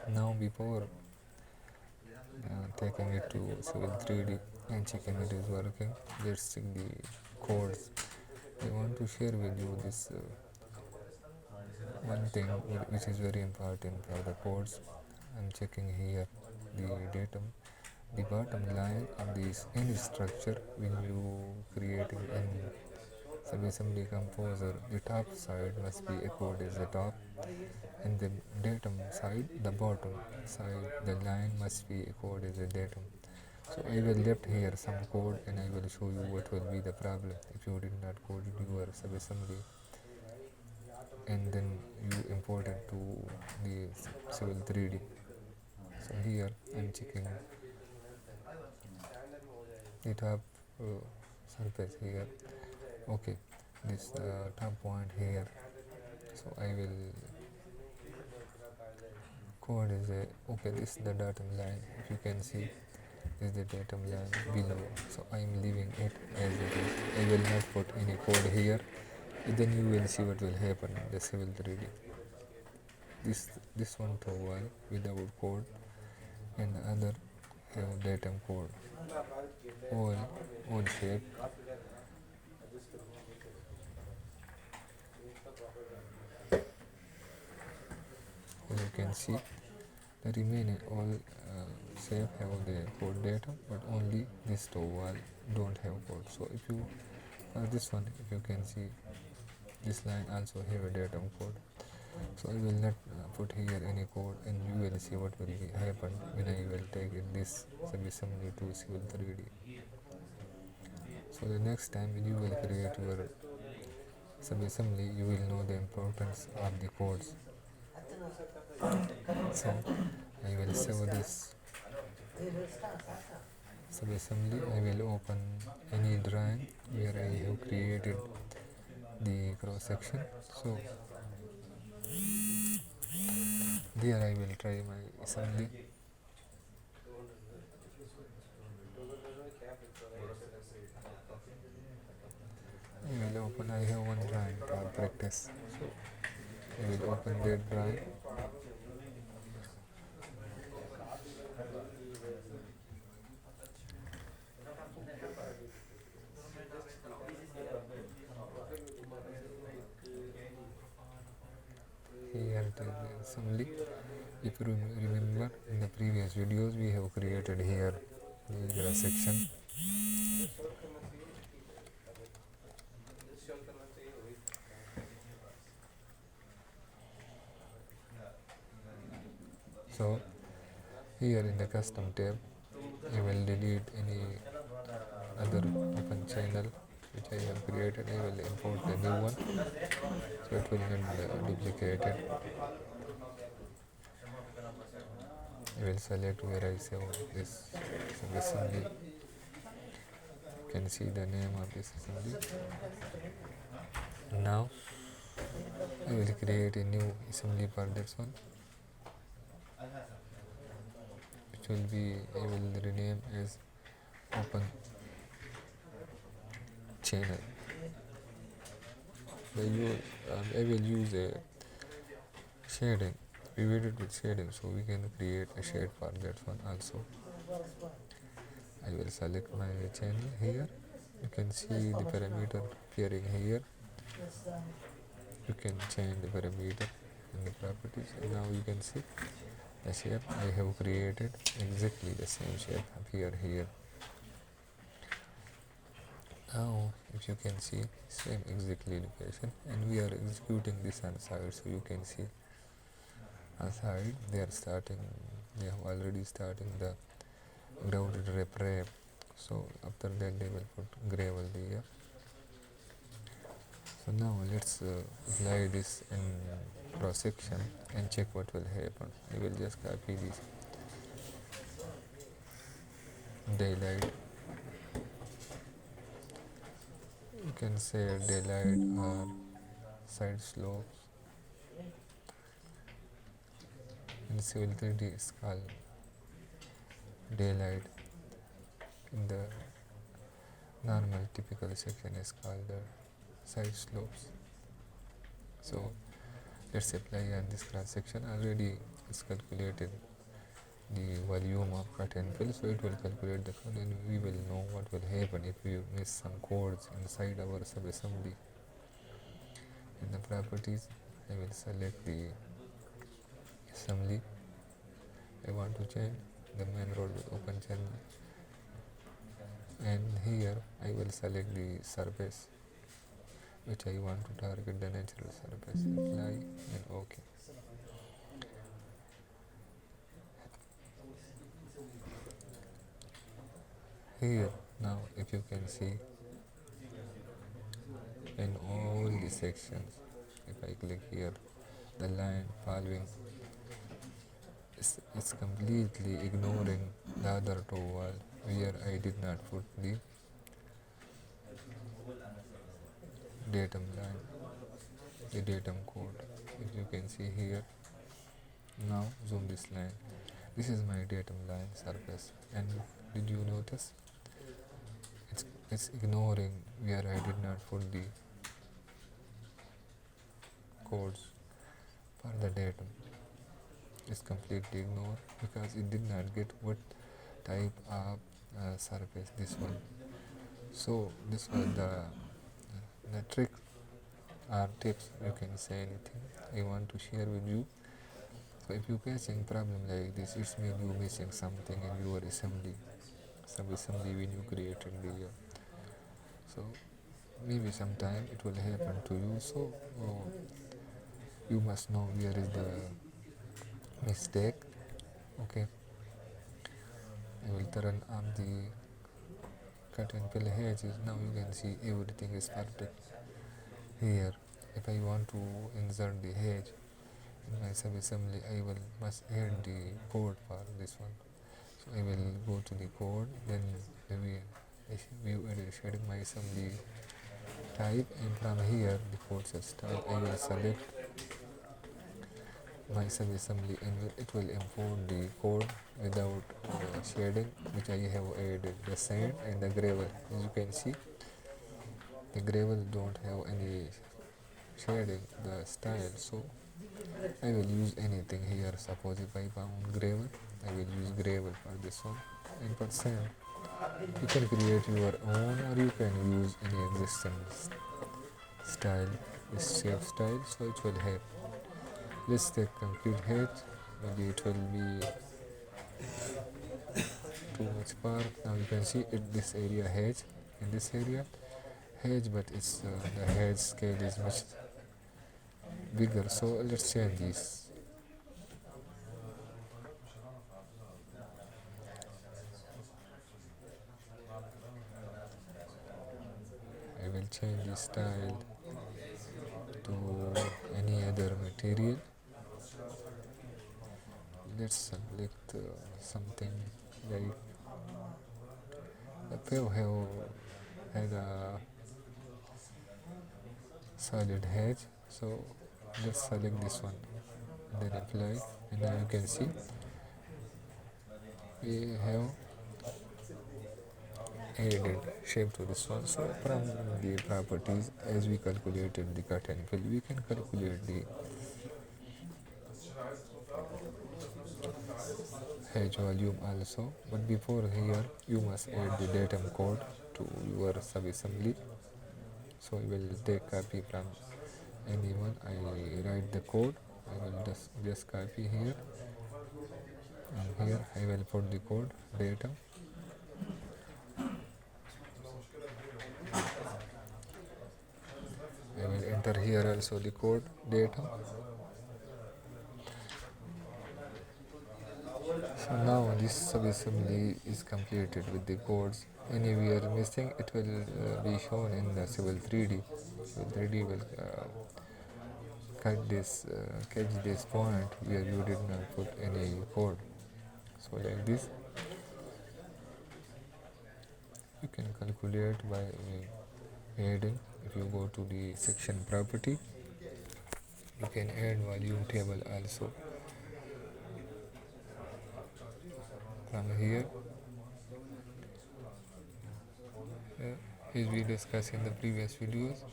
Now before taking it to Civil 3D and checking it is working, let's check the codes. I want to share with you this one thing which is very important for the codes. I'm checking here the datum. The bottom line of this any structure when you creating any subassembly composer, the top side must be echoed as the top, and the datum side, the bottom side, the line must be echoed as the datum. So I will left here some code and I will show you what will be the problem if you did not code your subassembly and then you import it to the Civil 3D. So here I'm checking the top uh, surface here. Okay, this top point here. So I will code is a okay. This is the datum line. If you can see, this is the datum line below. So I am leaving it as it is. I will not put any code here. Then you will see what will happen in the Civil 3D. This one to one without code and the other have datum code. All all shape. As you can see, the remaining all shape have the code datum, but only this two wall don't have code. So if you this one, if you can see, this line also have a datum code. So I will not put here any code, and you will see what will be happen when I will take it this subassembly to Civil 3D. So the next time when you will create your subassembly, you will know the importance of the codes. So I will save this subassembly. I will open any drawing where I have created the cross section. So there I will try my assembly. I will open. I have one drawing for practice. So I will open that drawing. Here it is assembly. If you remember in the previous videos, we have created here the section. So here in the custom tab, I will delete any other open channel which I have created. I will import the new one so it will not duplicate it. I will select where I save this assembly. You can see the name of this assembly. Now I will create a new assembly for this one, which will be I will rename as open channel. I will use a shading. We did it with shading, so we can create a shade for that one also. I will select my channel here. You can see the parameter appearing here. You can change the parameter in the properties, and now you can see the shape I have created exactly the same shape appear here. Now if you can see same exactly location, and we are executing this on side, so you can see on side they have already starting the grounded rep. So after that they will put gravel here. So now let's apply this in cross section and check what will happen. I will just copy this daylight. You can say daylight or side slopes. In Civil 3D is called daylight. In the normal typical section is called the side slopes. So let's apply on this cross section. Already it's calculated the volume of cut and fill, so it will calculate the code and we will know what will happen if we miss some codes inside our subassembly. In the properties, I will select the assembly. I want to change the main road with open channel, and here I will select the surface which I want to target, the natural surface. Apply and OK. Here now, if you can see, in all the sections, if I click here, the line following is completely ignoring the other two wall where I did not put the datum line, the datum code. If you can see here, now zoom this line. This is my datum line surface, and did you notice it's ignoring where I did not put the codes for the datum. It's completely ignored because it did not get what type of surface this one. So this was the trick or tips, you can say anything I want to share with you. So if you facing problem like this, it's mean you missing something in your assembly, sub-assembly when you created the so maybe sometime it will happen to you. So you must know where is the mistake. Okay, I will turn on the cut and fill hedges. Now you can see everything is perfect here. If I want to insert the hedge in my sub-assembly, I will must add the code for this one. So I will go to the code, then we will shading my assembly type, and from here the code style I will select my sub-assembly, and it will import the code without shading, which I have added the sand and the gravel. As you can see, the gravel don't have any shading the style, so I will use anything here. Suppose if I found gravel, I will use gravel for this one. And for sand, you can create your own, or you can use any existing style, this shape style, so it will help. Let's take complete hedge. Maybe it will be too much far. Now you can see it, this area hedge, in this area hedge, but it's the hedge scale is much bigger. So let's change this. I will change the style to any other material. Let's select something like the pave have had a solid hedge, so let's select this one and then apply, and now you can see we have added shape to this one. So from the properties, as we calculated the cut and fill, we can calculate the hedge volume also, but before here you must add the datum code to your sub-assembly. So I will take copy from anyone. I write the code, I will just copy here, and here I will put the code datum. I will enter here also the code datum. So now this sub-assembly is completed with the codes. Anywhere missing, it will be shown in the Civil 3D. Civil 3D will catch this point where you did not put any code. So like this, you can calculate by adding. If you go to the section property, you can add volume table also. From here, as we discussed in the previous videos,